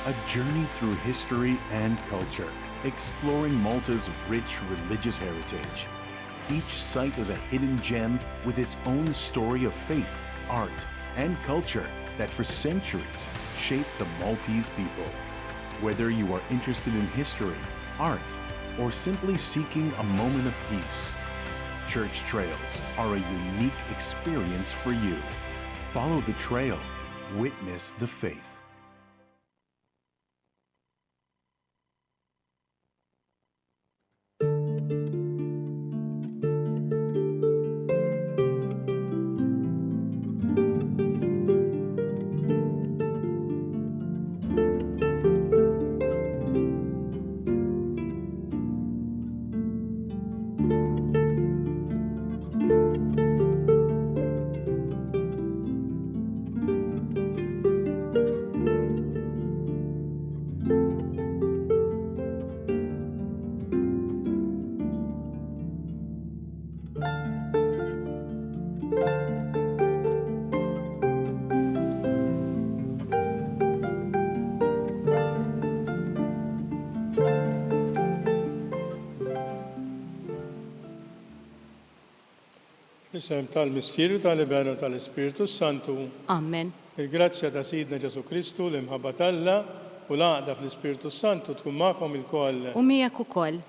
a journey through history and culture, exploring Malta's rich religious heritage. Each site is a hidden gem with its own story of faith, art, and culture that for centuries shaped the Maltese people. Whether you are interested in history, art, or simply seeking a moment of peace, Church Trails are a unique experience for you. Follow the trail, witness the faith. Isem tal-Missierju tal-Libera tal-Ispiritu Santu. Amen. Il-grazzja ta' Sidna Ġesu Kristu l-imħabba talla u l-għaqda fl-Ispiritu Santu tkun magħkom il-koll. U miegħek ukoll.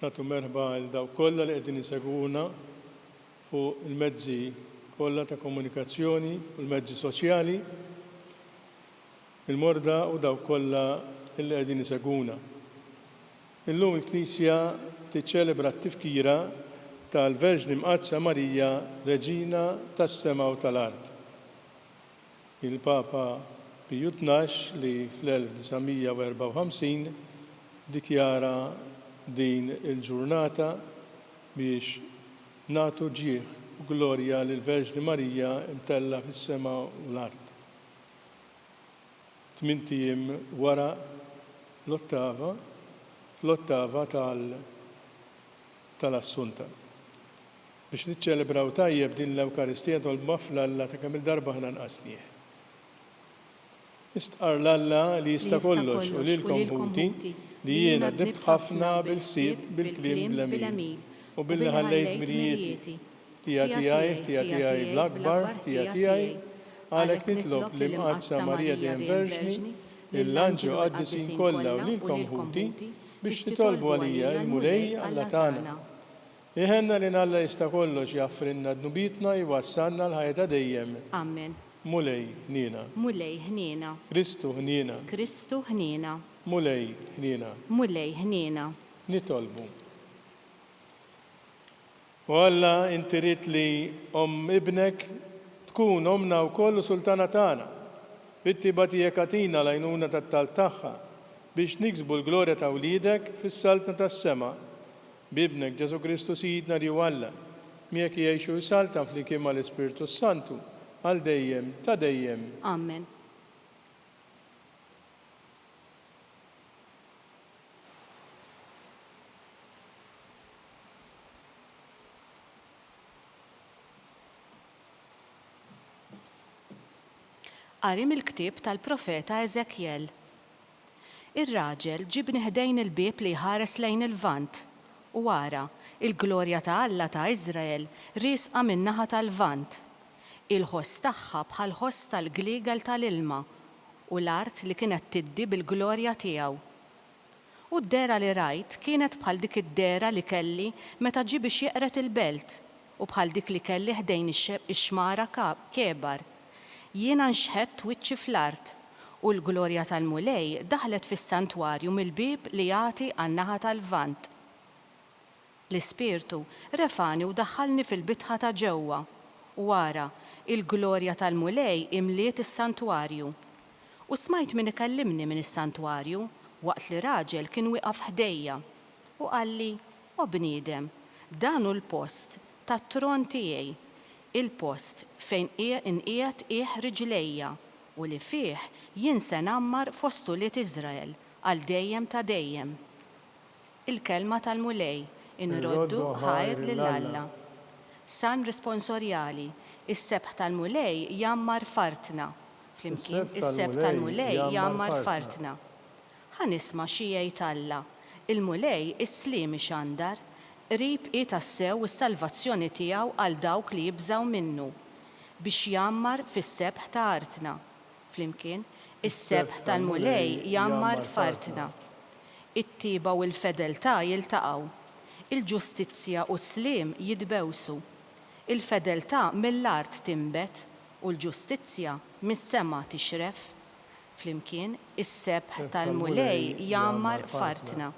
Nagħtu merħba l daw kollha li qegħdin isegwuna fuq il-mezzi kollha ta' komunikazzjoni u l-mezzi soċjali, il-morda u daw kollha li qegħdin isegwuna. Illum il-Knisja tiċċelebra t-tifkira tal-Verġni Mqazza Marija, Reġina tas-sema u tal-art. Il-Papa Piju XII li fl-1954 dikjara din il-ġurnata biex nagħtu ġieħ u glorja lill-Verġni Marija imtella fis-sema u l-art. 8 ijiem wara fl-ottava tal-Assunta. Biex niċċelebraw tajjeb din l-Ewkaristija tolba fl-Alla ta' kemm il-darba ħna nqasnieh. Istqar l-Alla li jista' kollox u lilkom ħuti li jiena dibt ħafna bil-ħsieb bil-kliem bl-emil u billi ħallejt mirijieti. Ħtija tiegħi bl-akbar, ħtija tiegħi għalhekk nitlob li Mqazza Marija dejjem Verġni lill-anġlu qaddisin kollha u lilkom ħuti biex titolbu għalija il-mulej Alla tagħna. Iħenna li Alla jista' kollox jaffrinna dnubitna jwassalna l-ħajja dejjem. Amen. Mulej ħniena. Mulej ħniena. Kristu ħniena. Kristu ħniena. Mulej ħniena. Mulej ħniena. Nitolbu. U Alla inti rid li ibnek tkun omna wkoll sultana tagħna. Bittiba tiegħek atina l-għajnuna tat-tal tagħha biex niksbu l-glorja ta' wliedek fis-saltna tas-sema. Bibnek Ġesu Kristu Sidna li Alla, miegħek jgħixu jsaltan flimkien mal-Ispiritu Santu, għal dejjem ta' dejjem. Amen. Qari mill-ktieb tal-profeta Eżekjel. Ir-raġel ġibni ħdejn il-bieb li jħares lejn il-vant. U wara, il-glorja ta' Alla ta' Iżrael riesqa min-naħa tal-vant. Il-ħoss tagħha bħal ħoss tal-gliegal tal-ilma u l-art li kienet tiddi bil-glorja tiegħu. U d-dera li rajt kienet bħal dik id-dera li kelli meta ġie biex jeqret il-belt u bħal dik li kelli ħdejn ix-xmara kebar. Jiena nxħedt wiċċi fl-art u l-glorja tal-mulej daħlet fis-santwarju mill-bieb li jagħti għan-naħa tal-vant. L-Ispirtu refani u daħħalni fil-bitħa ta' ġewwa u wara il-glorja tal-mulej imliet is-santwarju. U smajt min ikellimni minn is-santwarju waqt li raġel kien wieqaf ħdejja u qalli: "O bniedem, dan hu l-post tat-tron tiegħi, il-post fejn inqiegħed riġlejja u li fih jien se nammar fost ulied Iżrael għal dejjem ta' dejjem." Il-kelma tal-mulej inroddu ħajr lill-Alla. San responsorjali, is-sebħ tal-mulej jammar fartna flimkien is-seb tal-mulej jammar fartna. Ħanisma' xi jgħid Alla. Il-mulej is-sliem ixandar, qrib qiegħed tassew is-salvazzjoni tiegħu għal dawk li jibżgħu minnu biex jammar fis-sebħ ta' artna. Flimkien is-sebħ tal-mulej jammar fartna. It-tiba u l-fedeltà jiltaqgħu. Il-ġustizzja u s-sliem jitbewsu. Il-fedeltà mill-art tinbet u l-ġustizzja mis-sema tixref. Flimkien is-sebħ tal-mulej jammar fartna.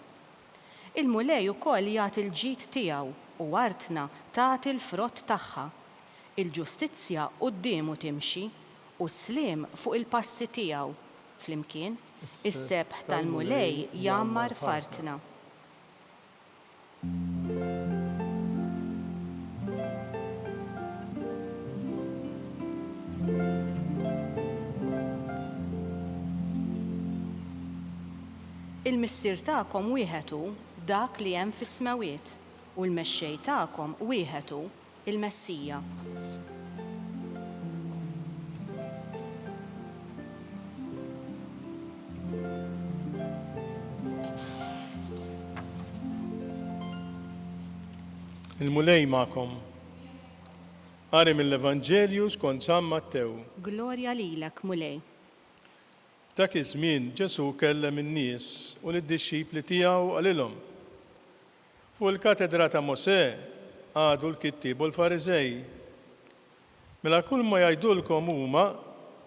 Il-mulej ukoll jagħti l-ġid tiegħu u artna tagħti l-frott tagħha. Il-ġustizzja qudiemu timxi u s-sliem fuq il-passi tiegħu. Flimkien is-sebħ tal-mulej jammar fartna. Il-missier tagħkom wieħed hu dak li hemm fis-smawiet u l-mexxej tagħkom wieħed hu il-Messija. Il-mulej magħkom. Qari mill-Evanġelju skont San Mattew. Glorja lilek, mulej. Dak iż-żmien Ġesu kellem in-nies u lid-dixxipli tiegħu qalilhom. Fuq il-katedra ta' Mosè għadu l-kittieb u l-Fariżej. Mela kull ma jgħidulkom huma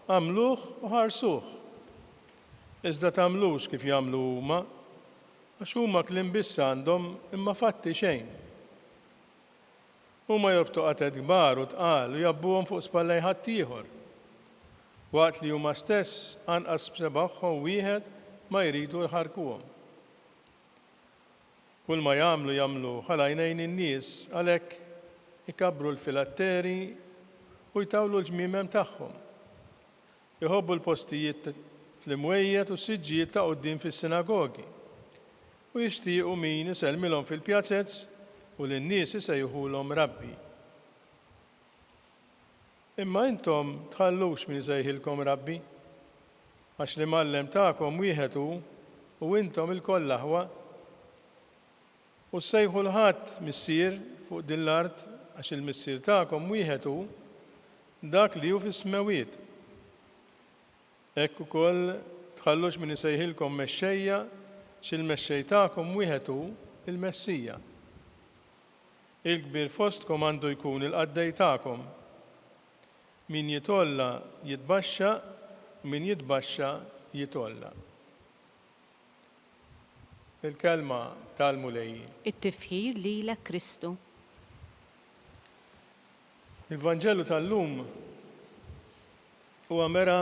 għamluh u ħarsuh. Iżda tagħmlux kif jagħmlu huma għax huma kliem biss għandhom imma fatti xejn. Huma jorbtu qated kbar u tqal u jabbuhom fuq spallej ħadd ieħor. Waqt li huma stess anqas b'sebaħħom wieħed ma jridu jħarkuhom. Kull ma jagħmlu ħala jnejn in-nies għalhekk ikabbru l-filatteri u jtawlu l-ġmimem tagħhom. Iħobbu l-postijiet fl-imwejjed u s-siġġijiet ta' quddiem fis-sinagogi u jixtiequ min isellmilhom fil-pjazzezz u lin-nies isejħulhom Rabbi. Imma intom tħallux min isejħilkom Rabbi, għax li mallem tagħkom wieħed hu u intom il-koll aħwa, u ssejħu l-ħadd missier fuq din l-art għax il-missier tagħkom wieħed hu dak li hu fis-smawiet. Hekk ukoll tħallux min isejħilkom mexxejja x'il-mexxej tagħkom wieħed hu il-Messija. Il-kbir fostkom għandu jkun il-qaddej tagħkom. Min jitolla jitbaxxa u min jitbaxxa jitolla. Il-kelma tal-mulej. It-tifħir lilek Kristu. Il-Vanġellu tal-lum huwa mera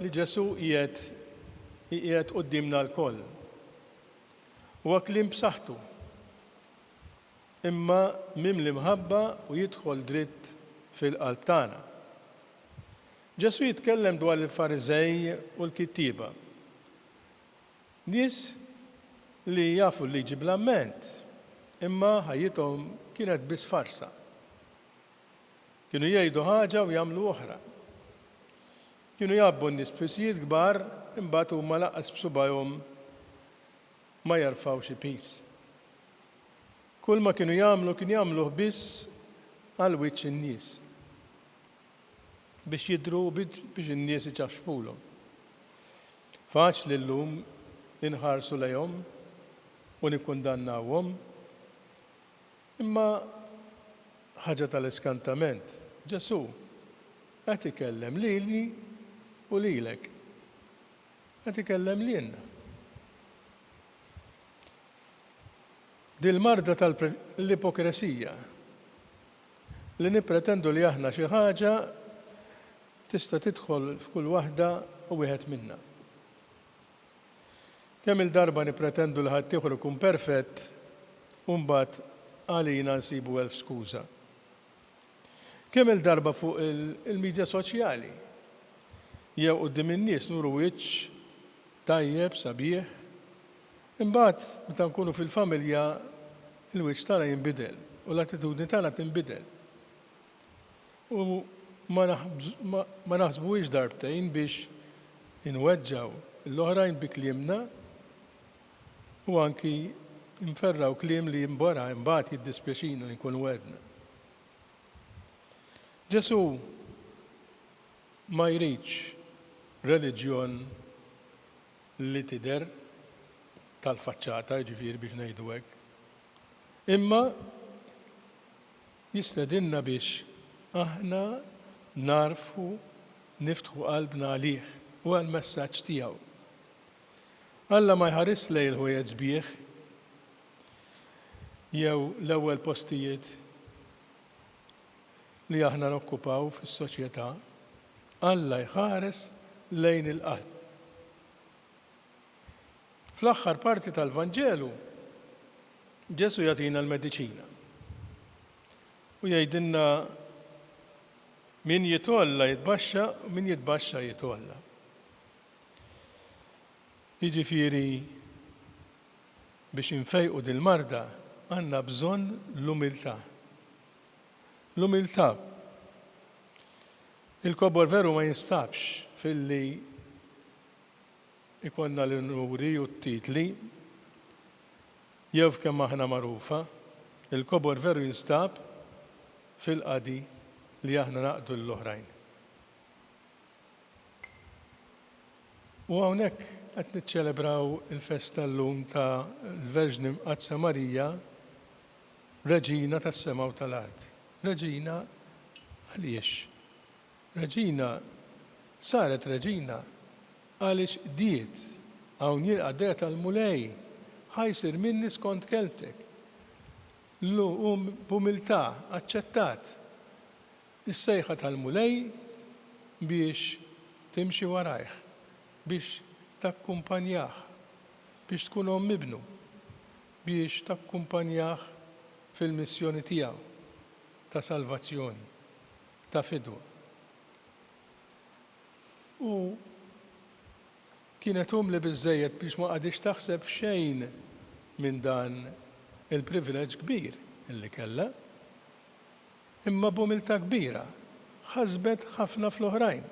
li Ġesu qiegħed qudiemna l-koll. Huwa kliem b'saħħtu. Imma mimli mħabba u jidħol dritt fil-qalb tagħna. Ġesu jitkellem dwar il-Fariżej u l-kittiba. Nies li jafu li liġi bl-amment, imma ħajjithom kienet biss farsa. Kienu jgħidu ħaġa u jagħmlu oħra. Kienu jabbu n-nies b'pisijiet kbar imbagħad huma laqqas b'subajhom ma jarfgħu xi piż. Kull ma kienu jagħmluh biss għal wiċċ in-nies biex jidhru biex in-nies iċaxfulhom. Faċli llum inħarsu lejhom u nikkundannawhom, imma ħaġa tal-iskantament. Ġesu qed ikellem lili u lilek. Qed ikellem lilna. Dil-marda tal-ipokresija li nippretendu li aħna xi ħaġa tista' tidħol f'kull waħda u wieħed minnha. Kemm il-darba nippretendu li ħadd ieħor ikun perfett u mbagħad għalina nsibu elf skuża. Kemm il-darba fuq il-midja soċjali jew quddiem in-nies nuru wiċċ tajjeb sabiħ, imbagħad meta nkunu fil-familja il-wiċċ tagħna jinbidel u l-attitudni tagħna tinbidel. U ma naħsbuhiex darbtejn biex inweġġaw l-oħrajn bi kliemna u anki nferraw kliem li jimbora imbagħad jiddispjaċina li nkun wedna. Ġesu ma jridx reliġjon li tidher tal-faċċata, jiġifieri biex ngħidu hekk. Imma jistedinna biex aħna narfu niftħu qalbna għalih u għall-messaġġ tiegħu. Alla ma jħares lejn il-ħwejjeġ sbieħ jew l-ewwel postijiet li aħna nokkupaw fis-soċjetà, Alla jħares lejn il-qalb. Fl-aħħar parti tal-Vanġelu Ġesu jagħtina l-mediċina u jgħidilna min jitolla jitbaxxa u min jitbaxxa jitolla. Jiġifieri biex infejqu dil-marda għandna bżonn l-umiltà. L-umiltà. Il-kobor veru ma jinstabx fil-li ikonna l-nuri u t-titli jew kemm aħna magħrufa, il-kobor veru jinstab fil-qadi li aħna naqdu l-oħrajn. U hawnhekk qed niċċelebraw il-festa llum ta' l-Verġni Mqazza Marija, Reġina tas-sema u tal-art. Reġina għaliex? Reġina saret reġina għaliex diet hawn jilqa' tal-mulej ħajsir minni skont kelbtek. B'umiltà aċċettat is-sejħa tal-mulej biex timxi warajh, biex takkumpanjah, biex tkun omm ibnu, biex takkumpanjah fil-missjoni tiegħu ta' salvazzjoni, ta' fidwa. U kienet umli biżżejjed biex ma qadix taħseb xejn minn dan il-privileġġ kbir illi kellha, imma b'umiltà kbira ħasbet ħafna fl-oħrajn.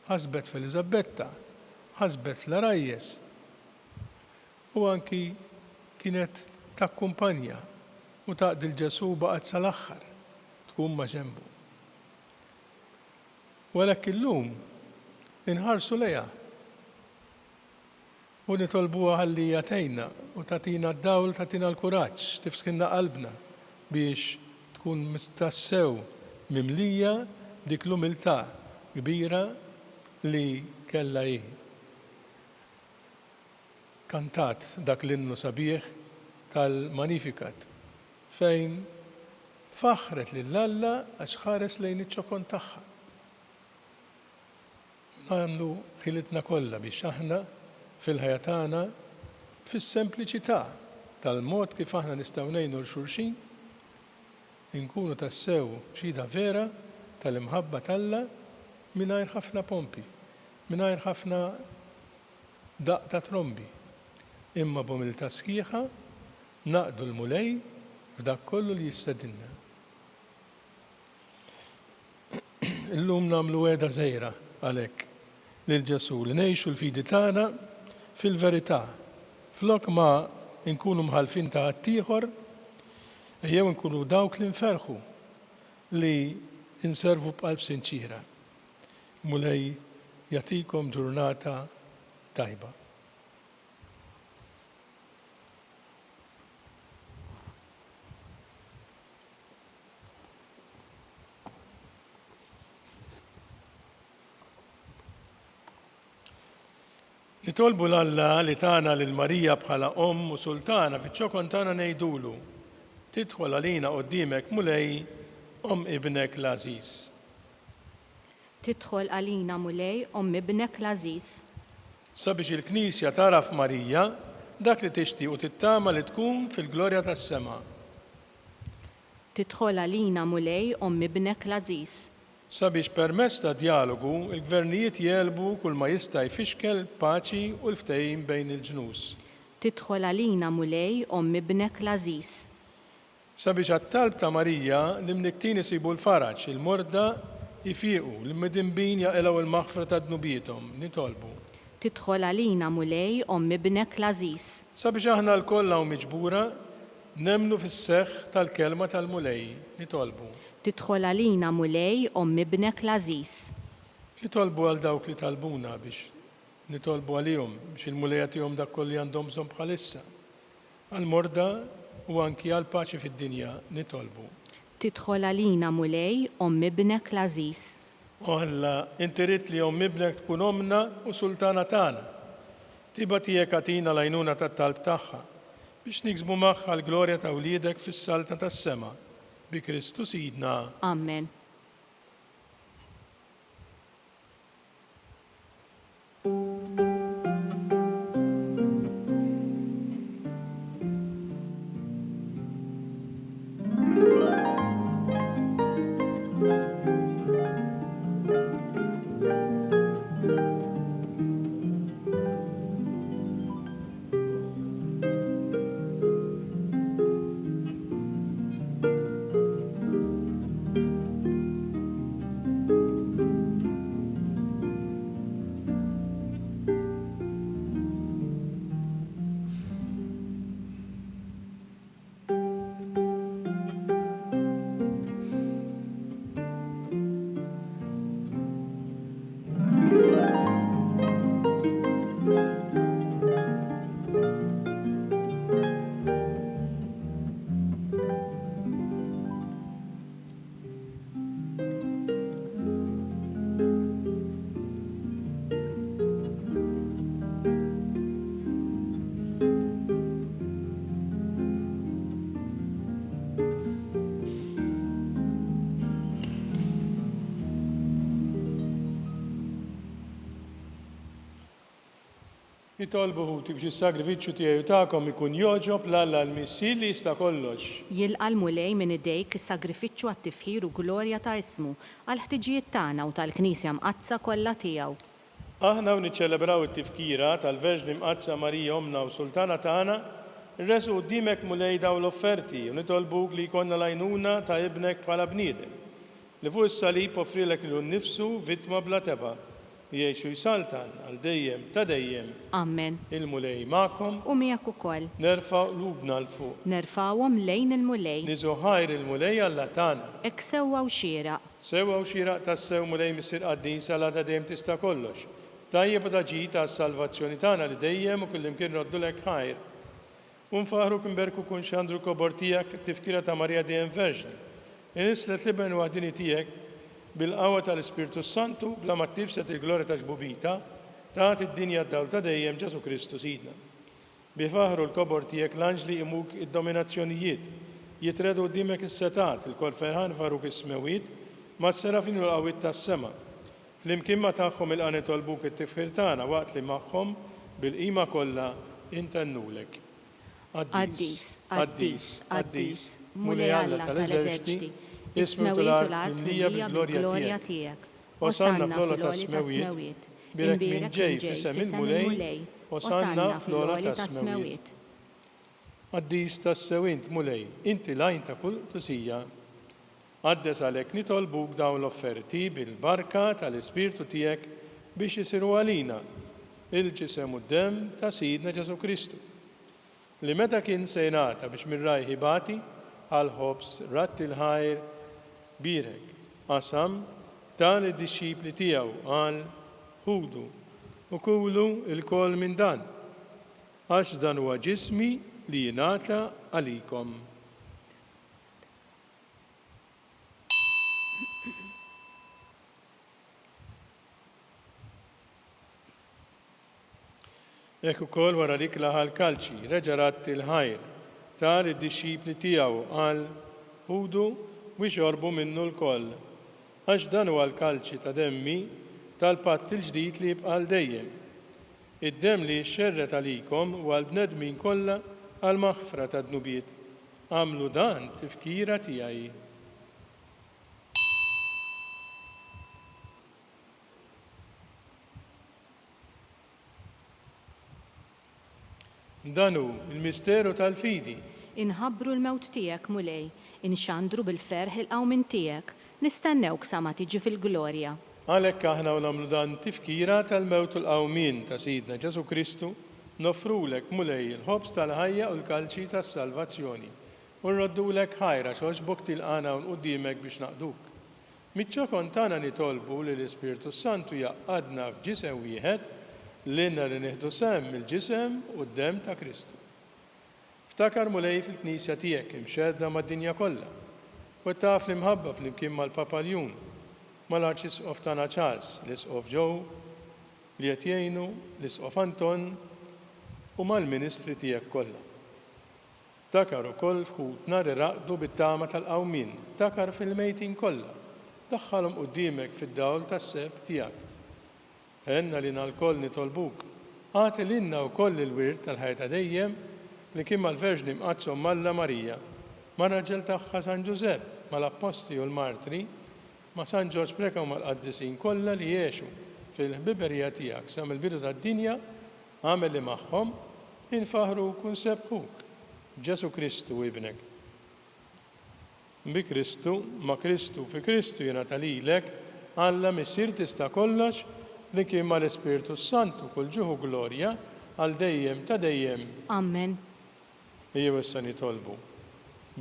Ħasbet f'Eliżabetta, ħasbet fl-Arajjes u anki kienet takkumpanja u taqdi l-Ġesu baqgħet sal-aħħar tkun ma' ġenbu. Walekk illum inħarsu lejha u nitolbuha ħalli jagħtejna u tagħtina d-dawl, tagħtina l-kuraġġ, tifskinna qalbna biex tkun tassew mimlija dik l-umiltà kbira li kellha hi. Kantat dak l-innu sabiħ tal-Magnificat fejn faħret lill-Alla għax ħares lejn iċ-ċokon tagħha. Nagħmlu ħilitna kollha biex aħna fil-ħajja tagħna fis-sempliċità tal-mod kif aħna nistgħu ngħinu l-xulxin inkunu tassew xhieda vera tal-imħabba talla mingħajr ħafna pompi, mingħajr ħafna daq ta' trombi, imma b'umiltà sħiħa naqdu l-mulej f'dak kollu li jistedinna. Illum nagħmlu għeda żgħira għalhekk lil Ġesu li ngħixu l-fidi tagħna fil-verità, flok ma nkunu mħalfin ta' ħaddieħor jew nkunu dawk li nferħu li inservu b'qalb sinċira. Mulej jagħtikom ġurnata tajba. Nitolbu l-Alla li tagħna lil Marija bħala Omm u Sultana fiċ-ċokon tagħna ngħidulu tidħol għalina quddiemek mulej Omm ibnek l-Ażiż. Tidħol għalina mulej Omm ibnek l-Ażiż. Sabiex il-Knisja tara f'Marija dak li tixtieq u tittama li tkun fil-glorja tas-sema. Tidħol għalina mulej Omm ibnek l-Ażiż. Sabiex permezz ta' dialogu il-gvernijiet jelbu kull ma jista' jfixkel paċi u l-ftehim bejn il-ġnus. Tidħol għalina mulej Omm ibnek l-Ażiż. Sabiex għat-talb ta' Marija l-imniktin isibu l-faraġ, il-morda ifiqu l-midinbin jaqilgħu il-maħfra ta' dnubietom, nitolbu. Tidħol għalina mulej Omm ibnek l-Aziz. Sabiex aħna l-koll hawn miġbura nemnu fis-seħħ tal-kelma tal-mulej, nitolbu. Tidħol għalina mulej Omm ibnek l-Aziz. Nitolbu għal dawk li talbuna biex nitolbu għalihom biex il-mulej jagħtihom dak kollu għandhom bżonn bħalissa. Għal-morda u anki għal-paċi fid-dinja nitolbu. Tidħol għalina mulej Omm ibnek l-Aziz. U Alla, inti rid li Omm ibnek tkun omna u sultana tagħna. Tiba tiegħek għatina l-għajnuna tat-talb tagħha biex niksbu magħha l-glorja ta' wliedek fis-salta tas-sema. Bi Kristu Sidna. Amen. Nitolbu ħuti biex is-sagrifiċċju tiegħi tagħkom ikun joġob l-Alla l-Missier li jista' kollox. Jilqa' l-mulej minn idejk is-sagrifiċċju għat-tifħir u glorja ta' ismu għal ħtiġijiet tagħna u tal-Knisja mqazza kollha tiegħu. Aħna u niċċelebraw it-tifkira tal-Verġni Mqazza Marija Omna u Sultana tagħna, nresu quddiemek mulej dawn l-offerti u nitolbuk li jkollna l-għajnuna ta' ibnek bħala bniedem li fuq is-salib offrilek lilu nnifsu vittma bla teba' jgħixu jsaltan għal dejjem ta' dejjem. Amen. Il-mulej magħkom U miegħek ukoll. nerfa' qlubna l fuq. Nerfawhom lejn il-mulej. Niżu ħajr il-mulej Alla tagħna. Ek sewwa u xieraq. Sewwa u xieraq tas-sew mulej Missier Qaddis Alla ta' dejjem tista' kollox. Tajjeb u taġi tas-salvazzjoni tagħna li dejjem u kullimkien noddulek ħajr. U nfaħruk nberku kun xandru kobor tiegħek fit-tifkira ta' Marija dejjem Verġni. Inislet liben waħdini tiegħek bil-qawwa tal-Ispirtu Santu bla ma tifset il-glorja ta' ġbubita tagħti d-dinja d-dawl ta' dejjem Ġesu Kristu Sidna. Bifaħru l-kobor tiegħek l-anġli imuk id-dominazzjonijiet, jitredu qudiemek is-setat il-kol ferħan faruk is-smewiet ma' s-serafin u l-qawwiet tas-sema. Flimkien ma tagħhom il-qan itolbuk it-tifħir tagħna waqt li magħhom bil-qima kollha intennulek. Qaddis, qaddis, qaddis, mulej Alla tal-eżerċiti, ismewiet u l-art mimlija bil-glorja tiegħek. Osanna fl-ola ta' smewiet, birek min ġej f'isem il-mulej, osanna fl-ola ta' smewiet. Qaddis tas-sewint mulej, inti lajn ta' kull tusija. Għaddes għalhekk nitolbuk dawn l-offerti bil-barka tal-Ispirtu tiegħek biex isiru għalina il-ġisem u d-dem ta' Sidna Ġesu Kristu. Li meta kien se jingħata biex minn rajħi bati għal-ħobs rat il-ħajr birek, qasam tal-disċipli tiegħu qal ħudu u kulu il-kol minn dan, għax dan huwa ġismi li jingħata għalikom. Ekk ukoll wara dik laħal kalċi, reġa' rat il-ħajr tal id-disċipli tiegħu qal ħudu u jxorbu minnu l-koll. Għax dan huwa l-kalċi ta' demmi tal-patt il-ġdid li jibqa' l dejjem. Id-dem li xxerret għalikom u għal-bnedmin kollha għal-maħfra ta' dnubiet. Għamlu dan tifkira tiegħi. Danu il-misteru tal-fidi. Inħabbru l-mewt tiegħek mulej, inxandru bil-ferħ il-qawmin tiegħek, Nistennewk sa ma tiġi fil-glorja. Għalhekk aħna u nagħmlu dan tifkira tal-mewt u l-qawmien ta' Sidna Ġesu Kristu, nofrulek mulej il-ħobs tal-ħajja u l-kalċi tas-salvazzjoni. U nroddulek ħajra xogħġbok tilqana u qudiemek biex naqduk. Miċ-ċokon tagħna nitolbu li l-Ispirtu Santu jaqqadna f'ġisem wieħed lilna li nieħdu sehem mill-ġisem u d-demm ta' Kristu. Ftakar mulej fil-Knisja tiegħek imxedda mad-dinja kollha. U taf li mħabba flimkien mal-Papa Ljun, mal-Arċisqof tagħna Charles, l-Isqof Joe, li qed jgħinu l-Isqof Anton u mal-Ministri tiegħek kollha. Ftakar ukoll f'ħutna li raqdu bit-tama tal-qawmien, ftakar fil-mejtin kollha. Daħħalhom quddiemek fid-dawl tas-seb tiegħek. Għenna li l-koll nitolbuk. Għati lilna wkoll il-wirt tal-ħajja dejjem li kien mal-Verġni mqazzhom Malla Marija, mar-raġel tagħha San Ġusepp, mal-Apposti u l-Martri, ma' San Ġorġ Preka u mal-qaddisin kollha li jgħixu fil-ħbiberija tiegħek sa mill-bidu tad-dinja, għamel li magħhom infaħruk u nsebħuk Ġesu Kristu ibnek. Bi Kristu, ma' Kristu, fi Kristu jingħata lilek, Alla missir tista' kollox li kien mal-Ispirtu Santu kull ġuħu glorja għal dejjem ta' dejjem. Amen. Ejjew issa nitolbu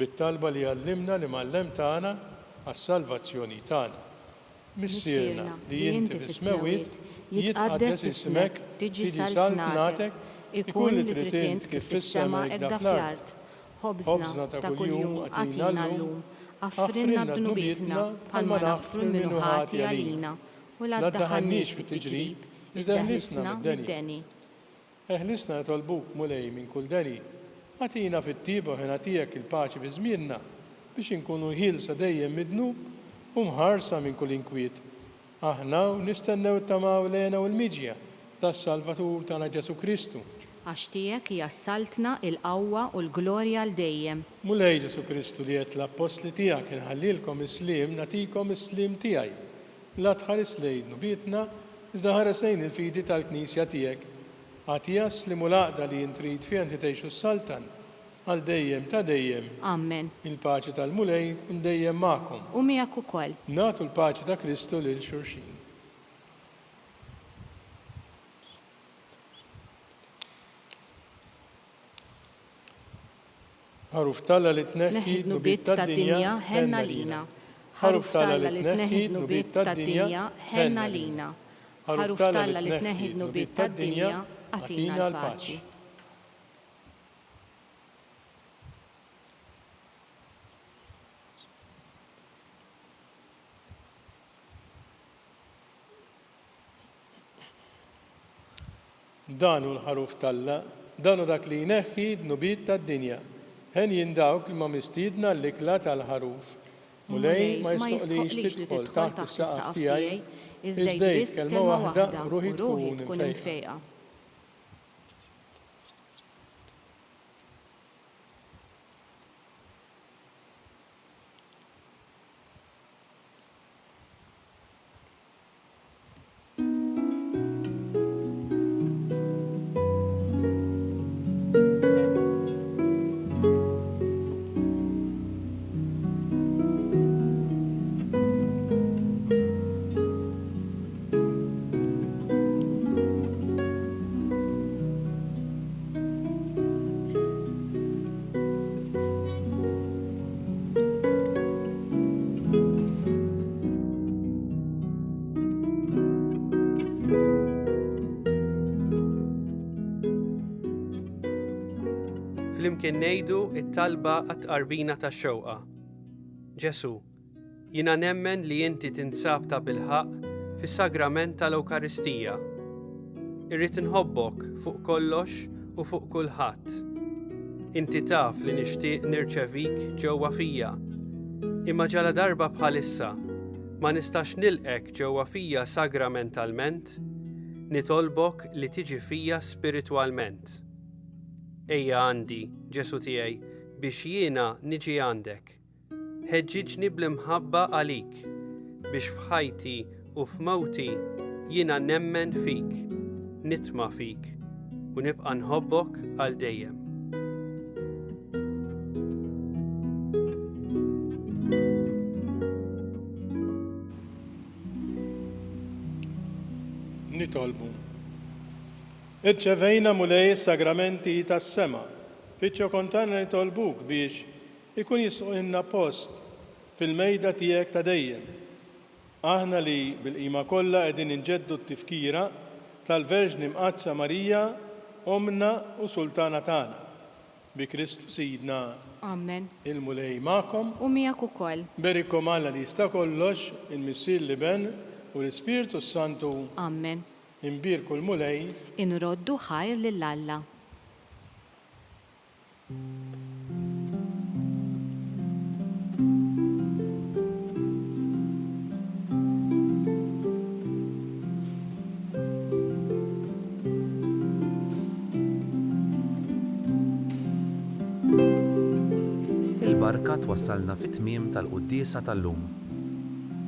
bit-talba li għallimna li mallem tagħna għas-salvazzjoni tagħna. Missierna li inti fis-smewiet jitqaddes ismek, tiġi saltnatek, ikun li trid int kif fis-sema hekk fl-art. Ħobżna ta' kuljum għatina llum, affrinna b'dnubietna bħalma naħfru minnu ħati għalina, u la ddaħħalniex fit-tiġrib, iżda ħlisna mid-deni. Eħlisna nitolbuk mulej minn kull deni, għatina fit-tiba ħina tiegħek il-paċi fi żmienna biex inkunu ħielsa dejjem mid-dnub u mħarsa minn kull inkwiet. Aħna nistennew tamaw lejna u l-miġja tas-Salvatur tagħna Ġesu Kristu. Għax tiegħek hija saltna il-qawwa u l-glorja l dejjem. Mulej Ġesu Kristu li qed l-apostli tiegħek inħallilkom is-sliem nagħtikom is-sliem tiegħi. La tħares lejn nubietna iżda ħaresejn il-fidi tal-Knisja tiegħek. Għatija slimu l-għaqda li jintrid fiha inti tgħixu s-saltan għal dejjem ta' dejjem. Amen. Il-paċi tal-mulej tkun dejjem magħkom. U miegħek ukoll. Nagħtu l-paċi ta' Kristu lil xulxin. Ħaruf talla li tneħħi nubiet tad-dinja ħenna lina. Ħaruf talla li tneħħi nubiet tad-dinja ħenna lina. Ħaruf talla li tneħħi nubiet tad-dinja għatina l-paċi. Danu l-ħaruf talla, danu dak li jneħħi nubiet tad-dinja. Ħen jindawk li ma mistiedna l-ikla tal-ħaruf. Mulej ma jistoqlix tidħol taħt is-saqaf tiegħi, iżda kelma waħda ruħi tkun infejqa. Flimkien ngħidu t-talba għat-tqarbina tax-xewqa. Ġesu, jiena nemmen li inti tinsab ta' bilħaq fis-sagrament tal-Ewkaristija. Irrid inħobbok fuq kollox u fuq kulħadd. Inti taf li nixtieq nirċevik ġewwa fija. Imma ġala darba bħalissa ma nistax nilqek ġewwa fija sagramentalment, nitolbok li tiġi fija spiritwalment. Ejja għandi, Ġesu tiegħi, biex jiena niġi għandek. Ħeġġiġni bl-imħabba għalik, biex f'ħajti u f'mewti jiena nemmen fik, nitma' fik u nibqa' nħobbok għal dejjem. jitolbu. Irċevejna mulej sagramenti tas-sema, fiċċju kontana nitolbuk biex ikun jisqinna post fil-mejda tiegħek ta' dejjem. Aħna li bil-qima kollha qegħdin inġeddu t-tifkira tal-Verġni Mqazza Marija, Omna u Sultana tagħna. Bi Kristu Sidna. Amen. Il-mulej magħkom. U miegħek ukoll. Berikom Alla li jista' kollox, il-Missier li ben u l-Ispirtu Santu. Amen. Imbirku l-mulej. Inroddu ħajr lill-Alla. Il-barka twassalna fit-tmiem tal-quddiesa tal-lum.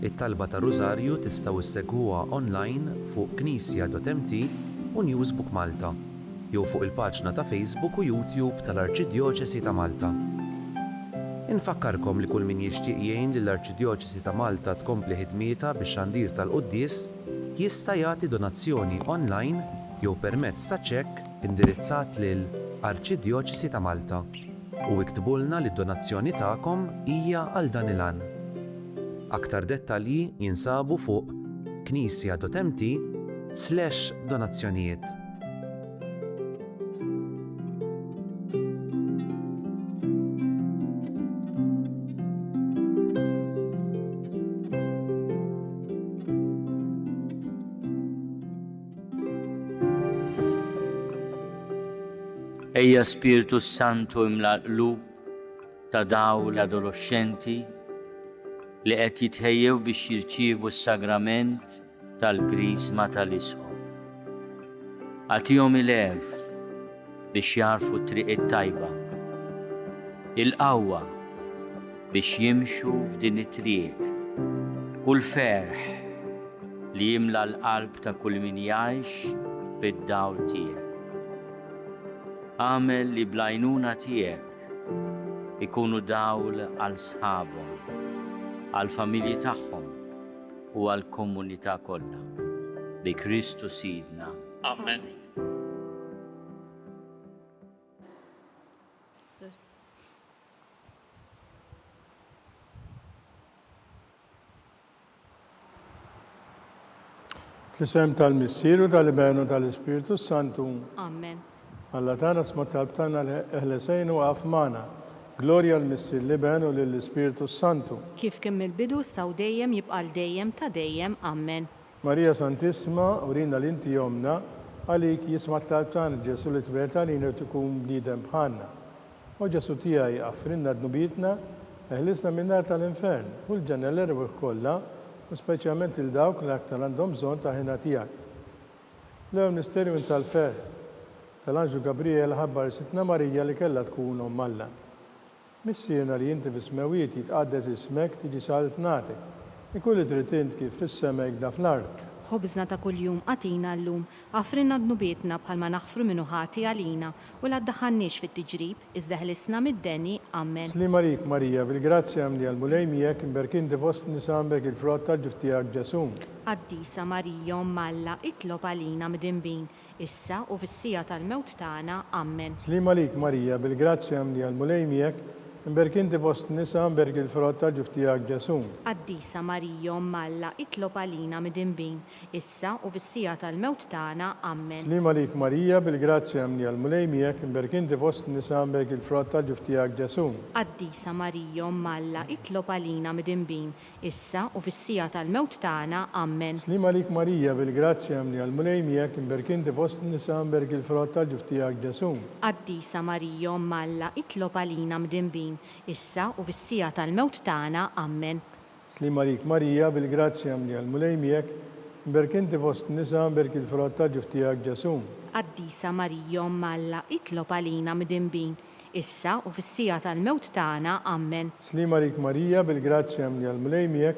It-talba ta' Rużarju tistgħu issegwuha online fuq knisja.mt u Newsbook Malta, jew fuq il-paġna ta' Facebook u YouTube tal-Arċidjoċesi ta' Malta. Infakkarkom li kull min jixtieq jgħin li l-Arċidjoċesi ta' Malta tkompli ħidmietha bix-xandir tal-quddies jista' jagħti donazzjoni online jew permezz ta' ċekk indirizzat lil Arċidjoċesi ta' Malta. U iktbulna li d-donazzjoni tagħkom hija għal dan il-għan. Aktar dettalji jinsabu fuq knisja.mt/donazzjonijiet. Ejja Spiritu Santu imla l-qlub ta' daw l-adolescenti li qed jitħejjew biex jirċievu s-sagrament tal-Krisma tal-Isħof. Għatihom il-għerf biex jarfu t-triq it-tajba, il-qawwa biex jimxu f'din it-triq u l-ferħ li jimla l-qalb ta' kull min jgħix fid-dawl tiegħek. Għamel li blajnuna tiegħek ikunu dawl għal sħabhom, għal familji tagħhom u għal komunità kollha. Bi Kristu Sidna. Amen. Fl-isem tal-Missieru tal-Ibenu tal-Ispirtu Santu. Amen. Alla tagħna sma talbtana l-ħlesejn u għafmana. Glorja l-Missier Liben u lill-Ispirtu Santu. Kif kemm il-bidu saw dejjem jibqal dejjem ta' dejjem. Amen. Marija Santissima, urina l-inti jomna, għalik jisma talbtana Ġesu li tberta li tkun bniedem bħalna. U Ġesu tiegħi għafrinna d-nubitna, eħlisna min-nar tal-infern, u l-ġenna l-erbuħ kollha, u speċjalment il-dawk li aktar għandhom bżonn ta' ħina tiegħek. L-ewwel misterju tal-fer tal-Anġu Gabriel ħabbar sitna Marija li kellha tkun Omm Alla. Missiena li inti fis-smewiet jitqaddes ismek tiġi salet nagħtek. Ikun li trid int kif fis-sema hekk fl-art. Ħobżna ta' kuljum għatina llum, għafrinna d-nubietna bħalma naħfru minnu ħati għalina u la ddaħħalniex fit-tiġrib, iżda ħlisna mid-deni. Amen. Slim għalik Marija, bil-grazzja għamli għal-mulej miegħek imberkinti fost nisambek il-frott tal-ġuf tiegħek Ġesu. Qaddisa Marija Omm Alla, itlob għalina mdinbin, issa u fis-sija tal-mewt tagħna. Amen. Slim għalik Marija, bil-grazzja għamli għal-mulej miegħek imberkinti fost nisa imberk il-frott tal-ġuf tiegħek Ġesu. Qaddisa Marija Omm Alla, itlob għalina mdinbin, issa u fis-sija tal-mewt tagħna. Amen. Slim għalik Marija, bil-grazzja għamli għal-mulej miegħek imberkinti fost nisa imberk il-frott tal-ġuf tiegħek Ġesu. Qaddisa Marija Omm Alla, itlob għalina mdinbin, issa u fis-sija tal-mewt tagħna. Amen. Slim għalik Marija, bil-grazzja għamli għal-mulej miegħek imberkinti fost nisa imberk il-frott tal-ġuf tiegħek Ġesu. Qaddisa Marija Omm Alla, itlob għalina mdinbin, issa u fis-sija tal-mewt tagħna. Amen. Slim għalik Marija, bil-grazzja għamli għal-mulej miegħek imberkinti fost nisa imberk il-frott tal-ġuf tiegħek Ġesu. Qaddisa Marija Omm Alla, itlob għalina mdinbin, issa u fis-sija tal-mewt tagħna. Amen. Slim għalik Marija, bil-grazzja għamli għal-mulej miegħek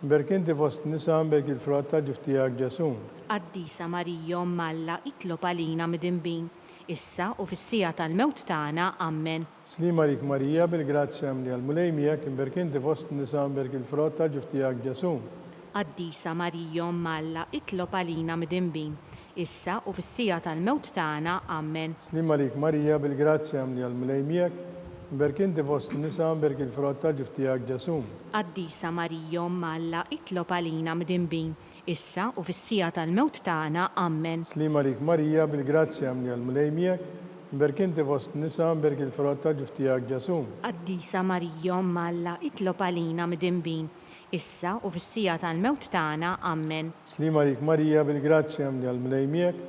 imberkinti fost nisa imberk il-frott tal-ġuf tiegħek Ġesu. Qaddisa Marija Omm Alla, itlob għalina mdinbin, issa u fis-sija tal-mewt tagħna. Amen. Slim għalik Marija, bil-grazzja għamli għal-mulej miegħek imberkinti fost nisa imberk il-frott tal-ġuf tiegħek Ġesu. Qaddisa Marija Malla, itlob għalina midinbin, issa u fis-sija tal-mewt tagħna. Amen. Slim għalik Marija bil-grazzja mli għal-mlejmijak, mberk inti fost nisa mberk il-frott tal-ġuftijak ġasum. Qaddisa Marija Malla, itlob għalina midinbin, issa u fis-sija tal-mewt tagħna. Amen. Slim għalik Marija bil-grazzja mli għal-mlejmijak, mberk inti fost nisa mberk il-frott tal-ġuftijak ġasum. Qaddisa Marija Malla, itlob għalina midinbin, issa u fis-sija tal-mewt tagħna. Amen. Slim għalik Marija bil-grazzja mli għal-mlejmijak,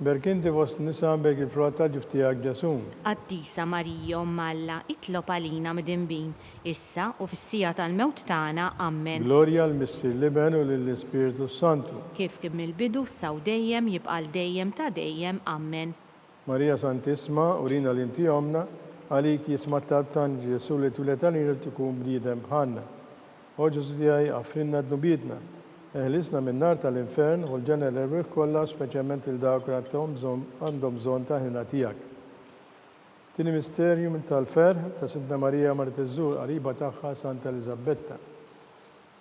mberk inti fost nisa mberk il-frott tal-ġuftijak ġasum. Qaddisa Marija Malla, itlob għalina midinbin, issa u fis-sija tal-mewt tagħna. Amen. Gloria l-Missir Liben u l-Spiritu Santu. Kif kien mill-bidu saw dejjem jibqal dejjem ta' dejjem. Amen. Marija Santisma, urina l-inti omna, għalik jisma tabtan ġesu li tuletan il-tikum bnidem bħanna. Oġu zdijaj għafrinna d-nubitna, eħlisna minn nar tal-infern u l-ġena l-erbiħ kolla, speċjalment il-dawk għandhom bżon ta' ħina tijak. Tini misterju minn tal-ferħ ta' Sidna Marija Martizzur, qariba tagħha Santa Elizabetta.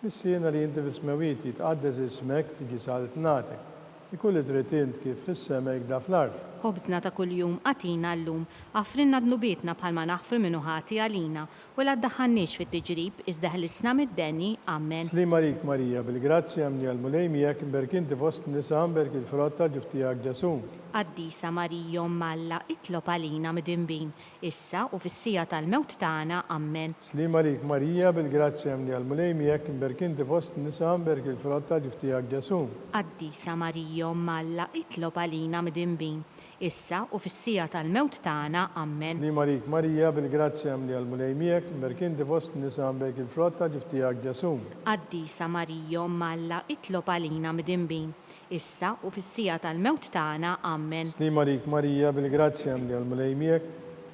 Missiena li jinti fismewiti tqaddes ismek tiġi salet natek. Ikulli tritint kif fis-semek da fl-ard. Ħobżna ta' kuljum għatina llum, għafrinna d-nubietna bħalma naħfru minnu ħati għalina, u la ddaħħannix fit-tiġrib, iżda ħlisna mid-deni. Amen. Slim għalik Marija, bil-grazzja mni għal-mulejmijak, mberk inti fost nisa mberk il-frott tal-ġuftijak ġasum. Qaddisa Marija Malla, itlob għalina midinbin, issa u fis-sija tal-mewt tagħna. Amen. Slim għalik Marija, bil-grazzja mni għal-mulejmijak, mberk inti fost nisa mberk il-frott tal-ġuftijak ġasum. Qaddisa Marija Malla, itlob għalina midinbin, issa u fis-sija tal-mewt tagħna. Amen. Slim għalik Marija, bil-grazzja mni għal-mulejmijak, mberk inti fost nisa mberk il-frott tal-ġuftijak ġasum. Qaddisa Marija Malla, itlob għalina midinbin, issa u fis-sija tal-mewt tagħna. Amen. Slim għalik Marija, bil-grazzja mni għal-mulejmijak,